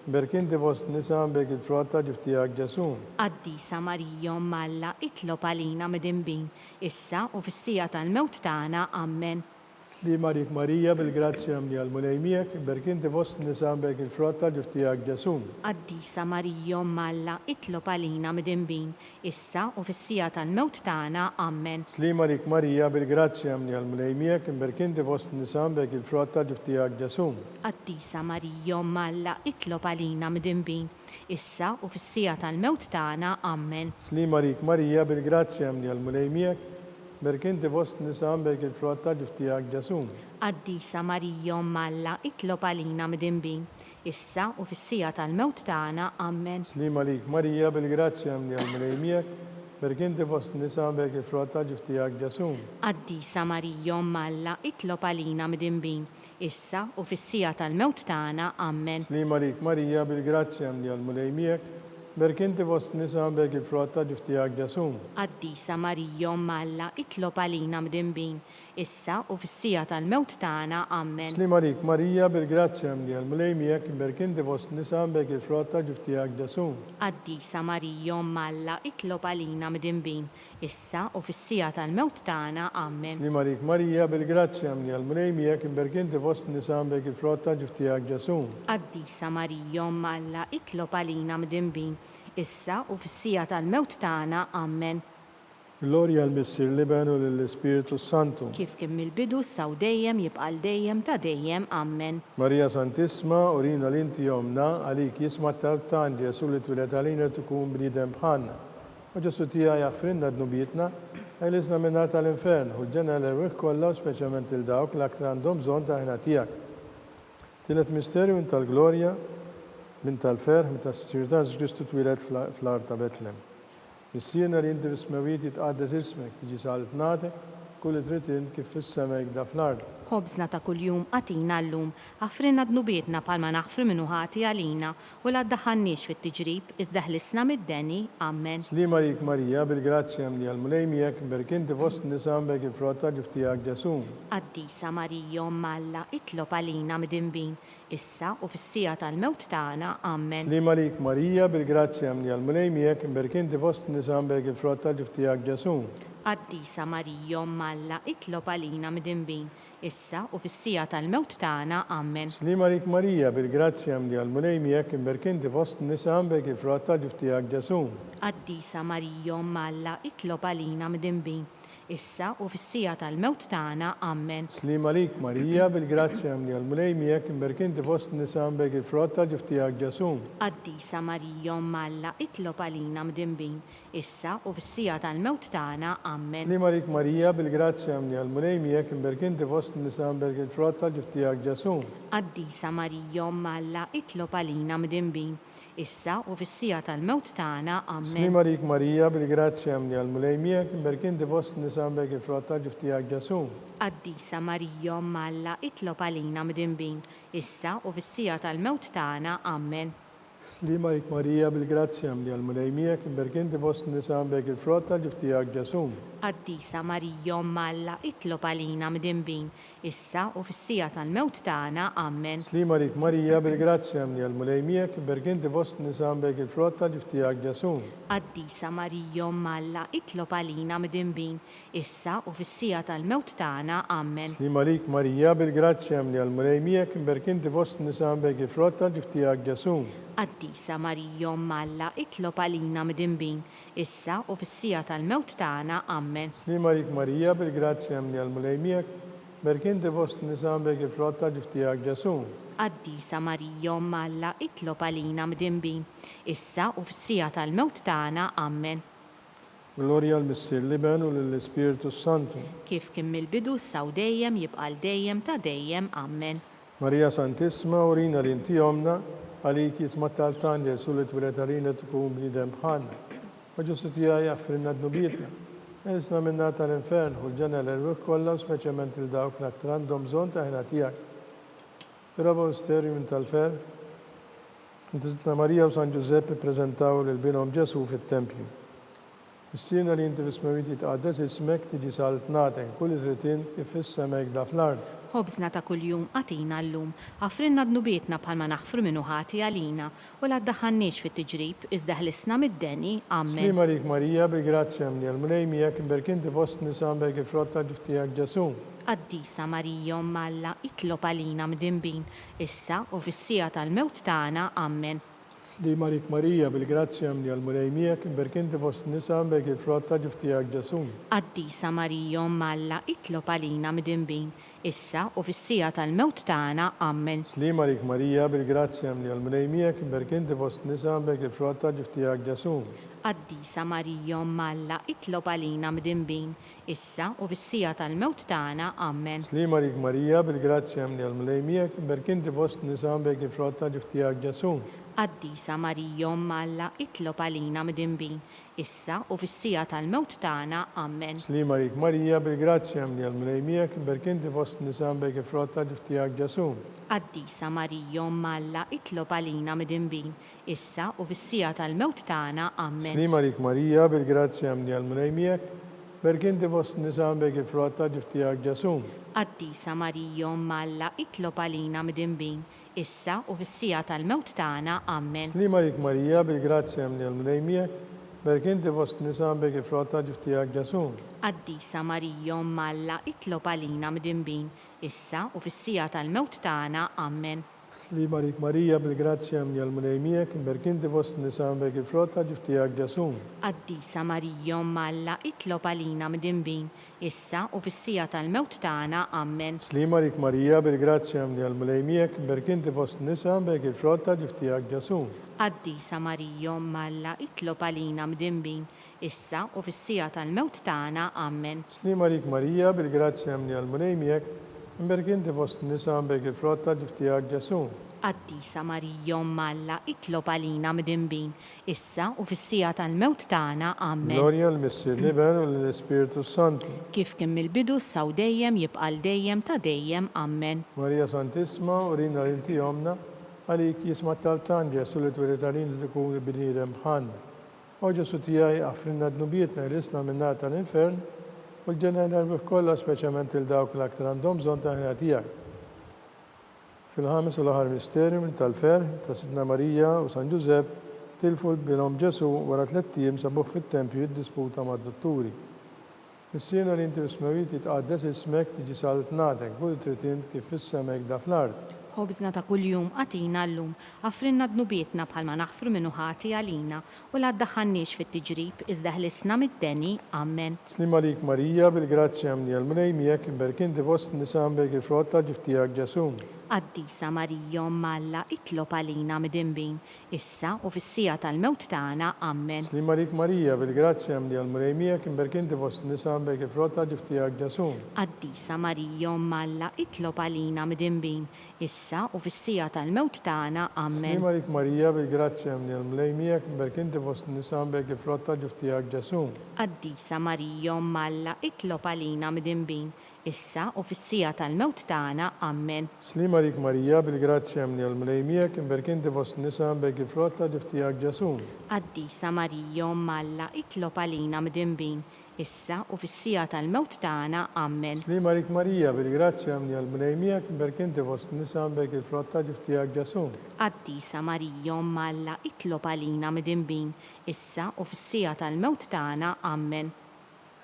mberk inti fost nisa mberk il-frott tal-ġuftijak ġasum. Qaddisa Marija Malla, itlob għalina midinbin, issa u fis-sija tal-mewt tagħna. Amen. Slim għalik Marija, bil-grazzja mni għal-mulejmijak, mberk inti fost nisa mberk il-frott tal-ġuftijak ġasum. Qaddisa Marija Malla, itlob għalina midinbin, issa u fis-sija tal-mewt tagħna. Amen. Slim għalik Marija, bil-grazzja mni għal-mulejmijak, mberk inti fost nisa mberk il-frott tal-ġuftijak ġasum. Qaddisa Marija Malla, itlob għalina midinbin, issa u fis-sija tal-mewt tagħna. Amen. Slim għalik Marija, bil-grazzja mni għal-mulejmijak, mberk inti fost nisa mberk il-frott tal-ġuftijak ġasum. Qaddisa Marija Malla, itlob għalina midinbin, issa u fis-sija tal-mewt tagħna. Amen. Slim għalik Marija, bil-grazzja mni għal-mulejmijak, mberk inti fost nisa mberk il-frott tal-ġuftijak ġasum. Qaddisa Marija Malla, itlob għalina midinbin, issa u fis-sija tal-mewt tagħna. Amen. Slim għalik Marija, bil-grazzja mni għal-mulejmijak, mberk inti fost nisa mberk il-frott tal-ġuftijak ġasum. Qaddisa Marija Malla, itlob għalina midinbin, issa u fis-sija tal-mewt tagħna. Amen. Slim għalik Marija, bil-grazzja mni għal-mulejmijak, mberk inti fost nisa mberk il-frott tal-ġuftijak ġasum. Qaddisa Marija Malla, itlob għalina midinbin, issa u fis-sija tal-mewt tagħna. Amen. Slim għalik Marija, bil-grazzja mni għal-mulejmijak, mberk inti fost nisa mberk il-frott tal-ġuftijak ġasum. Qaddisa Marija Malla, itlob għalina midinbin, issa u fis-sija tal-mewt tagħna. Amen. Gloria l-Missir Liben u l-Spiritu Santu. Kif kien mill-bidu saw dejjem jibqal dejjem ta' dejjem. Amen. Marija Santisma, urina l-inti omna, għalik jisma tabtan ġesu li twilet għalina tkun bnidem bħanna. U ġesu tija jaffrinna d-nubietna, għajlisna minnar tal-infern, u ġena l-erwih kolla, speċjalment il-dawk l-aktar għandhom bżon ta' ħina tijak. Tilet misterju minn tal-glorja, minn tal-ferħ, minn tas-sirta Ġristu twilet fl-art ta' Betlem. Missiena li inti fismewiti tqaddes ismek, tiġi salet natek, kulli tritint kif fis-semek da fl-ard. Ħobżna ta' kuljum għatina llum, għafrinna d-nubietna palma naħfru minnu ħati għalina, u la ddaħħannix fit-tiġrib, iżda ħlisna mid-deni. Amen. Slim għalik Marija, bil-grazzja mni għal-mulejmijak, mberk inti fost nisa mberk il-frott tal-ġuftijak ġasum. Qaddisa Marija Malla, itlob għalina midinbin, issa u fis-sija tal-mewt tagħna. Amen. Slim għalik Marija, bil-grazzja mni għal-mulejmijak, mberk inti fost nisa mberk il-frott tal-ġuftijak ġasum. Qaddisa Marija Malla, itlob għalina midinbin, issa u fis-sija tal-mewt tagħna. Amen. Slim għalik Marija, bil-grazzja mni għal-mulejmijak, mberk inti fost nisa mberk il-frott tal-ġuftijak ġasum. Qaddisa Marija Malla, itlob għalina midinbin, issa u fis-sija tal-mewt tagħna. Amen. Slima lik Marija bil-grazzja mli għal-mulej miegħek imberkinti fost nisa bek il-frott tal-ġuf tiegħek Ġesu. Qaddisa Marija Omm Alla, itlob għalina mdinbin, issa u fis-sija tal-mewt tagħna. Amen. Slima lik Marija bil-grazzja mli għal-mulej miegħek imberkinti fost nisa bek il-frott tal-ġuf tiegħek Ġesu. Qaddisa Marija Omm Alla, itlob għalina mdinbin, issa u fis-sija tal-mewt tagħna. Amen. Slima lik Marija bil-grazzja mli għal-mulej miegħek imberkinti fost nisa bek il-frott tal-ġuf tiegħek Ġesu. Qaddisa Marija Omm Alla, itlob għalina mdinbin, issa u fis-sija tal-mewt tagħna. Amen. Slima lik Marija bil-grazzja mli għal-mulej miegħek imberkinti fost nisa bek il-frott tal-ġuf tiegħek Ġesu. Qaddisa Marija Omm Alla, itlob għalina mdinbin, issa u fis-sija tal-mewt tagħna. Amen. Slima lik Marija bil-grazzja mli għal-mulej miegħek imberkinti fost nisa bek il-frott tal-ġuf tiegħek Ġesu. Qaddisa Marija Omm Alla, itlob għalina mdinbin, issa u fis-sija tal-mewt tagħna. Amen. Slima lik Marija bil-grazzja mli għal-mulej miegħek imberkinti fost nisa bek il-frott tal-ġuf tiegħek Ġesu. Qaddisa Marija Omm Alla, itlob għalina mdinbin, issa u fis-sija tal-mewt tagħna. Amen. Slima lik Marija bil-grazzja mli għal-mulej miegħek imberkinti fost nisa bek il-frott tal-ġuf tiegħek Ġesu. Qaddisa Marija Omm Alla, itlob għalina mdinbin, issa u fis-sija tal-mewt tagħna. Amen. Glorja l-Missier Liben u l-Ispiritu Santu. Kif kien mill-bidu saw dejjem jibqa' dejjem ta' dejjem. Amen. Marija Santissima urina li inti omna għalik jisma tal-tan Ġesu li t-wiretarina tkun bnidem bħalna. Ġesu tijaj jaffrinna d-nubietna. Isna minna tal-infern u l-ġena l-erwik kolla u speċement il-dawk l-aktar għandhom bżon ta' ħna tijak. Raba usteri minn tal-fer, inti zitna Marija u San Giuseppe prezentaw l-binom Ġesu fit-tempju. Is-sina li inti bismawiti tqaddes ismek tiġi saltnatek, kull tritin kif issemek da fl-art. Ħobżna ta' kuljum għatina llum, għafrinna d-nubietna bħalma naħfru minnu ħati għalina, u la ddaħħannix fit-tiġrib, iżda ħlisna mid-deni. Amen. Slima lik Marija bil-grazzja mli għal-mulej miegħek imberkinti fost nisa bek il-frott tal-ġuf tiegħek Ġesu. Qaddisa Marija Omm Alla, itlob għalina mdinbin, issa u fis-sija tal-mewt tagħna. Amen. Slima lik Marija bil-grazzja mli għal-mulej miegħek imberkinti fost nisa bek il-frott tal-ġuf tiegħek Ġesu. Qaddisa Marija Omm Alla, itlob għalina mdinbin, issa u fis-sija tal-mewt tagħna. Amen. Slima lik Marija bil-grazzja mli għal-mulej miegħek imberkinti fost nisa bek il-frott tal-ġuf tiegħek Ġesu. Qaddisa Marija Omm Alla, itlob għalina mdinbin, issa u fis-sija tal-mewt tagħna. Amen. Slima lik Marija bil-grazzja mli għal-mulej miegħek imberkinti fost nisa bek il-frott tal-ġuf tiegħek Ġesu. Qaddisa Marija Omm Alla, itlob għalina mdinbin, issa u fis-sija tal-mewt tagħna. Amen. Slima lik Marija bil-grazzja mli għal-mulej miegħek imberkinti fost nisa bek il-frott tal-ġuf tiegħek Ġesu. Qaddisa Marija Omm Alla, itlob għalina mdinbin, issa u fis-sija tal-mewt tagħna. Amen. Slima lik Marija bil-grazzja mli għal-mulej miegħek imberkinti fost nisa bek il-frott tal-ġuf tiegħek Ġesu. Qaddisa Marija Omm Alla, itlob għalina mdinbin, issa u fis-sija tal-mewt tagħna. Amen. Slima lik Marija bil-grazzja mli għal-mulej miegħek imberkinti fost nisa bek il-frott tal-ġuf tiegħek Ġesu. Qaddisa Marija Omm Alla, itlob għalina mdinbin, issa u fis-sija tal-mewt tagħna. Amen. Slima lik Marija bil-grazzja mli għal-mulej miegħek imberkinti fost nisa bek il-frott tal-ġuf tiegħek Ġesu. Qaddisa Marija Omm Alla, itlob għalina mdinbin, issa u fis-sija tal-mewt tagħna. Amen. Slima lik Marija bil-grazzja mli għal-mulej miegħek imberkinti fost nisa bek il-frott tal-ġuf tiegħek Ġesu. Qaddisa Marija Omm Alla, itlob għalina mdinbin, issa u fis-sija tal-mewt tagħna. Amen. Slima lik Marija bil-grazzja mli għal-mulej miegħek imberkinti fost nisa bek il-frott tal-ġuf tiegħek Ġesu. Qaddisa Marija Omm Alla, itlob għalina mdinbin, issa u fis-sija tal-mewt tagħna. Amen. Glorja l-Missier Liben u l-Ispiritu Santu. Kif kien mill-bidu saw dejjem jibqa' dejjem ta' dejjem. Amen. Marija Santissima urina li inti omna għalik jisma tal-tan Ġesu li t-wiretarina tkun bnidem bħalna. U Ġesu tijaj għafrinna d-nubietna l-isna minna tal-infern u l-ġena l-erbih kolla speċament il-dawk l-aktar għandhom bżon ta' ħna tijak. Fil-ħames u l-ħar misteri minn tal-fer ta' Sidna Marija u San Giuseppe tilfu l-binom Ġesu wara 3 tiem sabuħ fit-tempju jiddisputa mad-dotturi. Fis-sena li inti bismawiti tqaddes ismek tiġi saltnatek, kull tritint kif issemek da fl-art. Ħobżna ta' kuljum għatina llum, għafrinna dnubietna bħalma naħfru minnu ħati għalina, u la ddaħħannix fit-tiġrib, iżda ħlisna mid-deni, Amen. Slim għalik Marija, bil-grazzja mni għal-mnejmijek, imberkinti fost nisam bek il-frott tal-ġuftijak ġesum. Qaddisa Marija Malla itlob għalina midimbin, issa u fis-sija tal-mewt tagħna, Amen. Slim għalik Marija, bil-grazzja mni għal-mnejmijek, imberkinti fost nisam bek il-frott tal-ġuftijak ġesum. Qaddisa Marija Malla itlob għalina midimbin, issa u fis-sija tal-mewt tagħna, Amen. Slim għalik Marija, bil-grazzja mni għal-mnejmijek, imberkinti fost nisam bek il-frott tal-ġuftijak ġesum. Qaddisa Marija Malla itlob għalina midimbin, issa u fis-sija tal-mewt tagħna, Amen. Slim għalik Marija, bil-grazzja mni għal-mnejmijek, imberkinti fost nisam bek il-frott tal-ġuftijak ġesum. Qaddisa Marija Malla itlob għalina midimbin, issa u fis-sija tal-mewt tagħna, Amen. Slim għalik Marija, bil-grazzja mni għal-mnejmijek, imberkinti fost nisam bek il-frott tal-ġuftijak ġesum. Qaddisa Marija Malla itlob għalina midimbin, issa u fis-sija tal-mewt tagħna, Amen.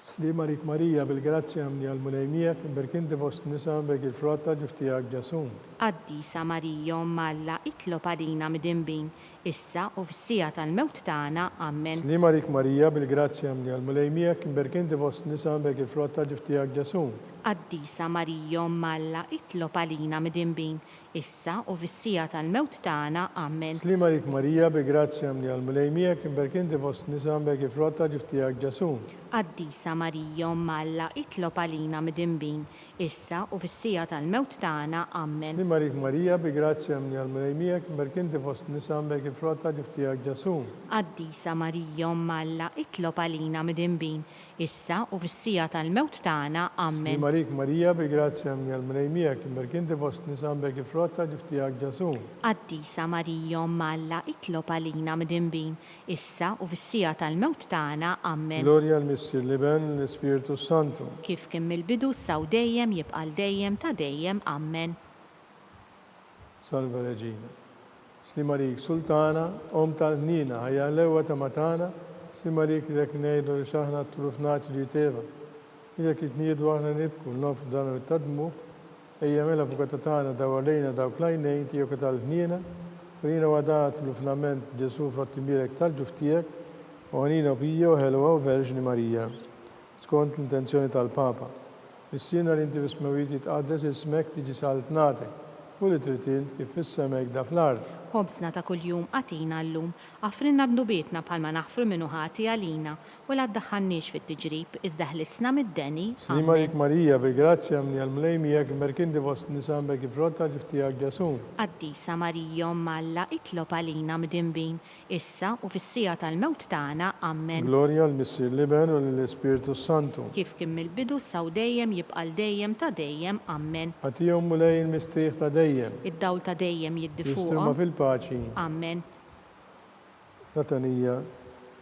Slim għalik Marija, bil-grazzja mni għal-mnejmijek, imberkinti fost nisam bek il-frott tal-ġuftijak ġesum. Qaddisa Marija Malla itlob għalina midimbin, issa u fis-sija tal-mewt tagħna, Amen. Slim għalik Marija, bil-grazzja mni għal-mnejmijek, imberkinti fost nisam bek il-frott tal-ġuftijak ġesum. Qaddisa Marija Malla itlob għalina midimbin, issa u fis-sija tal-mewt tagħna, Amen. Slim għalik Marija, bil-grazzja mni għal-mnejmijek, imberkinti fost nisam bek il-frott tal-ġuftijak ġesum. Qaddisa Marija Malla itlob għalina midimbin, issa u fis-sija tal-mewt tagħna, Amen. Slim għalik Marija, bil-grazzja mni għal-mnejmijek, imberkinti fost nisam bek il-frott tal-ġuftijak ġesum. Qaddisa Marija Malla itlob għalina midimbin, issa u fis-sija tal-mewt tagħna, Amen. Slim għalik Marija, bil-grazzja mni għal-mnejmijek, imberkinti fost nisam bek il-frott tal-ġuftijak ġesum. Qaddisa Marija Malla itlob għalina midimbin, issa u fis-sija tal-mewt tagħna, Amen. Gloria al-Missir Liben, l-Spiritu Santu. Kif kien mill-bidu saw dejjem jibqal dejjem ta' dejjem, Amen. Salva Reġina. Slim għalik Sultana, om tal-ħnina, ħajja l-ewa ta' matana, slim għalik jek nejdu li xaħna t-trufnati li teva. Jek jitnidu għahna nibku, l-nof dana tadmu, ejja mela fukatatana daw għalejna daw klajnejn tijok tal-ħnina, urina għadat l-ufnament ġesu frattimirek tal-ġuftijek, u għanina pija u ħelwa u Verġni Marija. Skont l-intenzjoni tal-Papa. Is-sina li inti bismawiti tqaddes ismek tiġi saltnatek, u li tritint kif fissemek da fl-ard. Ħobżna ta' kuljum għatina llum, għafrinna dnubietna bħalma naħfru minnu ħati għalina, u la ddaħħannix fit-tiġrib, iżda ħlisna mid-deni, Slim għalik Marija, bil-grazzja mni għal-mlejmijek, imberkinti fost nisam bek il-frott tal-ġuftijak ġesum. Qaddisa Marija Malla itlob għalina midimbin, issa u fis-sija tal-mewt tagħna, Amen. Gloria al-Missir Liben u l-Spiritu Santu. Kif kien mill-bidu saw dejjem jibqal dejjem ta' dejjem, Amen. Għatijom mulej il-mistriħ ta' dejjem. Id-dawl ta' dejjem Jistrma jiddifuqhom, fil-paċi. Amen. Natanija.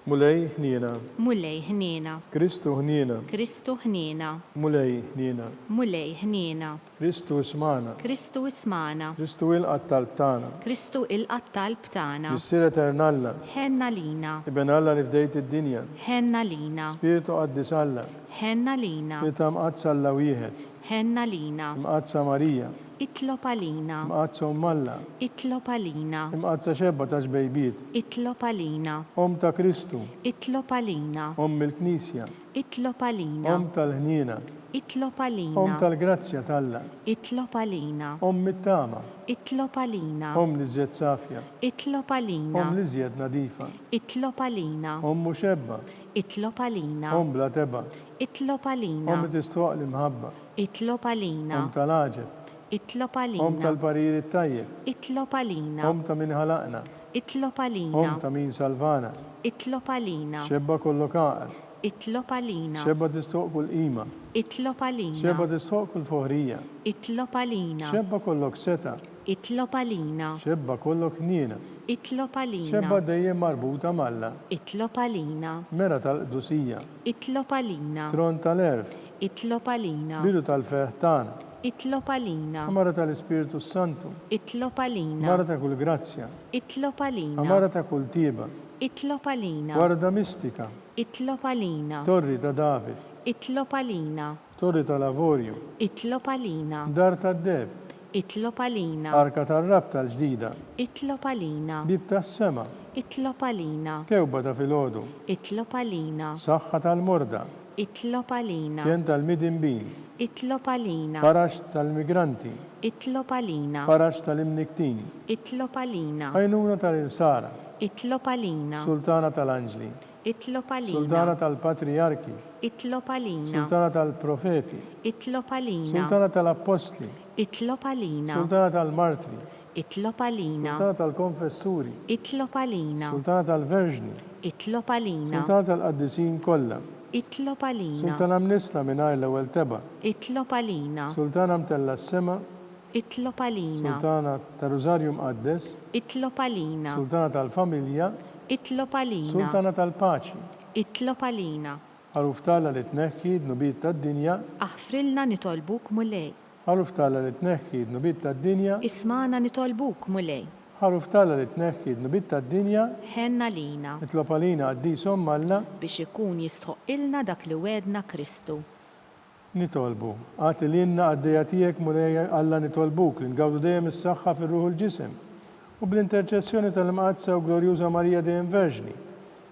Mulej ħnina. Mulej ħniena, Kristu ħnina. Kristu ħniena, Mulej ħnina. mulej ħniena, Kristu ismana. Kristu ismana, Kristu il-qat tal-btana. Kristu il-qatt talb tagħna, Jissir eternalla. ħenna lina, Iben Alla li fdejt id-dinja. ħenna lina, Spiritu qaddis Alla. ħenna lina, Spiritu mqazza Alla wieħed. ħenna lina, Mqazza Marija. itlob għalina, Mqazza Ummalla. itlob għalina, Mqazza xebba ta' xbejbiet. itlob għalina, Om ta' Kristu. itlob għalina, Om il-Knisja. itlob għalina, Om tal-ħnina. itlob Om għalina, tal-grazzja tal-Alla. itlob għalina, Om mit-tama. itlob għalina, Om li żjed safja. itlob għalina, Om li żjed nadifa. itlob għalina, Om muxebba. itlob għalina, Om bla teba. itlob għalina, Om li tistuq li mħabba. itlob għalina, Om tal-aġeb. itlob Om għalina, tal-parir it-tajjeb. itlob għalina, Om ta' min ħalaqna. itlob Om għalina, ta' min salvana. itlob għalina, Xebba kollu kaqar. itlob għalina, Xebba tistuq kull qima. itlob Xebba għalina, tistuq kull foħrija. itlob għalina, Xebba kollok seta. itlob għalina, Xebba kollok nina. itlob Xebba għalina, dejjem marbuta malla. itlob għalina, Mera tal-qdusija. itlob għalina, Tron tal-erf. itlob għalina, Bidu tal-ferħtana. itlob għalina, Amara tal-Ispiritu Santu. itlob għalina, Amara ta' kull grazzja. itlob għalina, Amara ta' kull tiba. itlob għalina, Warda mistika. itlob għalina, Torri ta' David. itlob għalina, Torri ta' Lavorju. itlob għalina, Dar ta' Deb. Itlob għalina. Arka tar-rabta l-ġdida. Itlob għalina. Bib tas-sema. Itlob għalina. Kewba ta' filgħodu. Itlob għalina. Saħħa tal-morda. Itlob għalina. Kien tal-midinbin. Itlob għalina. Farax tal-migranti. Itlob għalina. Farax tal-imniktin. Itlob għalina. Għajnuna tal-insara. Itlob għalina. Sultana tal-anġli. Itlob għalina. Sultana tal-patriarki. Itlob għalina. Sultana tal-profeti. Itlob għalina. Sultana tal-apostli. Itlob għalina. Sultana tal-martri. Itlob għalina. Sultana tal-konfessuri. Itlob għalina. Sultana tal-verġni. Itlob għalina. Sultana tal-qaddisin kollha. Itlob għalina. Sultana mnisla mingħajr l-ewwel teba. Itlob għalina. Sultana mtella s-sema. Itlob għalina. Sultana tal-Rużarju Mqaddes. Itlob għalina. Sultana tal-familja. Itlob għalina. Sultana tal-paċi. Itlob għalina. Għaruftala li tneħħi d-nubiet tad-dinja. Aħfrilna nitolbuk mulej. Għaruftala li tneħħi d-nubiet tad-dinja. Ismana nitolbuk mulej. Għaruftala li tneħħi d-nubiet tad-dinja. Ħenna lina. Itlob għalina għaddisom Alla. Biex ikun jistħoq ilna dak li wedna Kristu. Nitolbu. Għati li jenna għaddeja tijek mulej Alla nitolbuk li ngawdu dejjem is-saħħa fir-ruħu l-ġisem. U bl-interċessjoni tal-mqadsa u glorjuża Marija dejjem Verġni.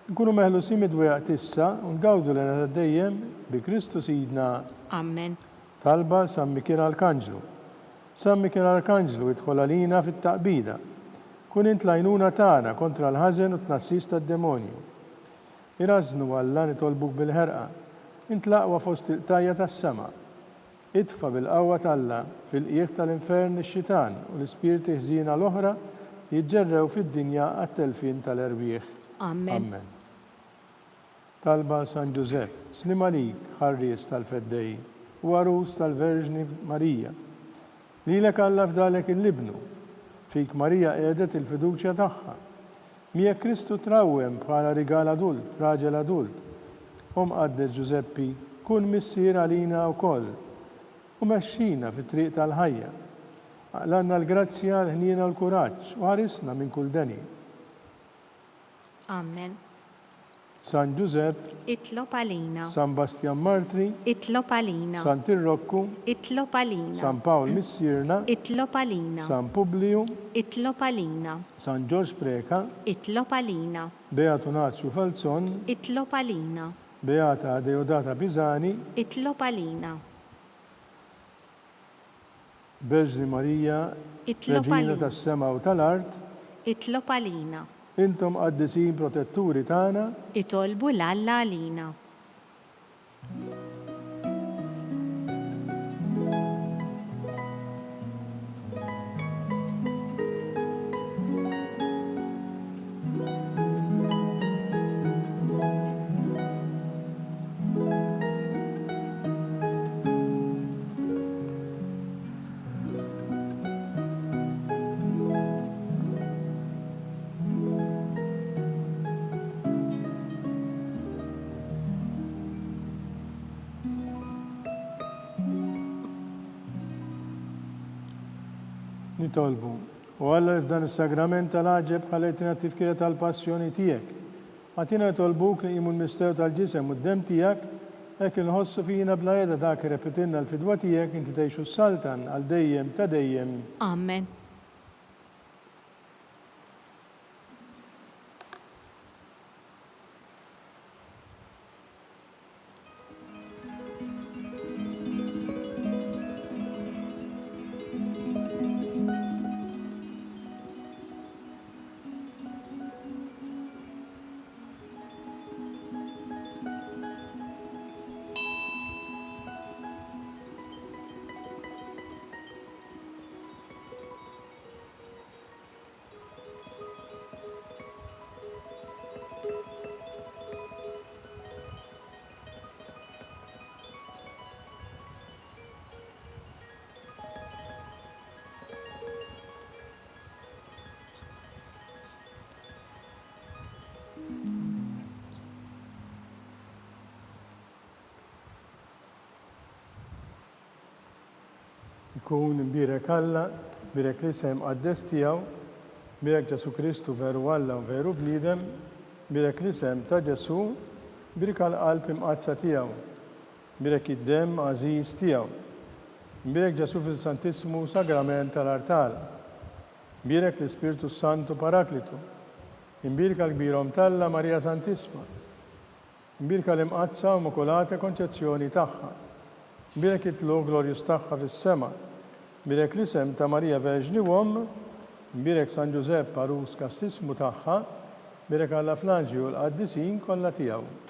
Nkunu meħlusin mid-wejaq tissa u ngawdu l-għana dejjem bi Kristu Sidna. Amen. Talba San Mikil Arkanġlu. San Mikil Arkanġlu idħol għalina fit-taqbida. Kun int lajnuna tagħna kontra l-ħażen u tnassis tad-demonju. Irażnu Alla nitolbuk bil-ħerqa. Int laqwa fost il-qtajja tas-sema. Idfa bil-qawwa t'Alla fil-qiegħ tal-infern ix-xitan u l-ispirti ħżiena l-oħra jiġġerrew fid-dinja għat-telfin tal-erbieħ. Amen. Talba San Giuseppe, slim għalik ħarries tal-feddej u għarus tal-Verġni Marija. Lilek Alla fdalek il-libnu, fik Marija qiegħdet il-fiduċja tagħha. Miegħek Kristu trawwem bħala rigal adult, raġel adult. Qaddes Giuseppi, kun missier għalina wkoll u mexxina fit-triq tal-ħajja. Aqlanna l-grazzja, l-ħniena u l-kuraġġ u ħarisna minn kull deni. Amen. San Giuseppe, Itlob għalina. San Bastian Martri, Itlob għalina. San Tirrokku, Itlob għalina. San Pawl Missierna, Itlob għalina. San Publiu, Itlob għalina. San George Preka, Itlob għalina. Beatu Nazzu Falzon, Itlob għalina. Beata Deodata Pisani, Itlob għalina. Verġni Marija, Itlob Reġina għalina. tas-sema u tal-art, Itlob għalina. intom qaddisin protetturi tagħna, Itolbu l-Alla għalina. nitolbu. U Alla f'dan is-sagrament tal-aġeb ħalejtina t-tifkira tal-passjoni tiegħek. Għatina nitolbuk li jimu l-mistew tal-ġisem u d-dem tiegħek hekk inħossu fina bla jeda dak repetinna l-fidwa tiegħek inti tgħixu s-saltan għal dejjem ta' dejjem. Amen. Ikun imbirek Alla, birek l-isem għaddes tiegħu, birek Ġesu Kristu veru Alla u veru bniedem, birek l-isem ta' Ġesu, birek għal-qalb imqazza tiegħu, birek id-dem għażiż tiegħu. Mbirek Ġesu fil-Santissimu Sagrament tal-Artal. Mbirek l-Ispiritu Santu Paraklitu. Imbirka l-kbirom Talla Marija Santissima. Imbirka l-imqazza u Immakulata Konċezzjoni tagħha. Mbirek it-tlu glorjus tagħha fis-sema. Mbirek l-isem ta' Marija Verġni Uomm. Mbirek San Giuseppe Parus Kastissmu tagħha. Mbirek Alla Flagġi u l-qaddisin kollha tiegħu.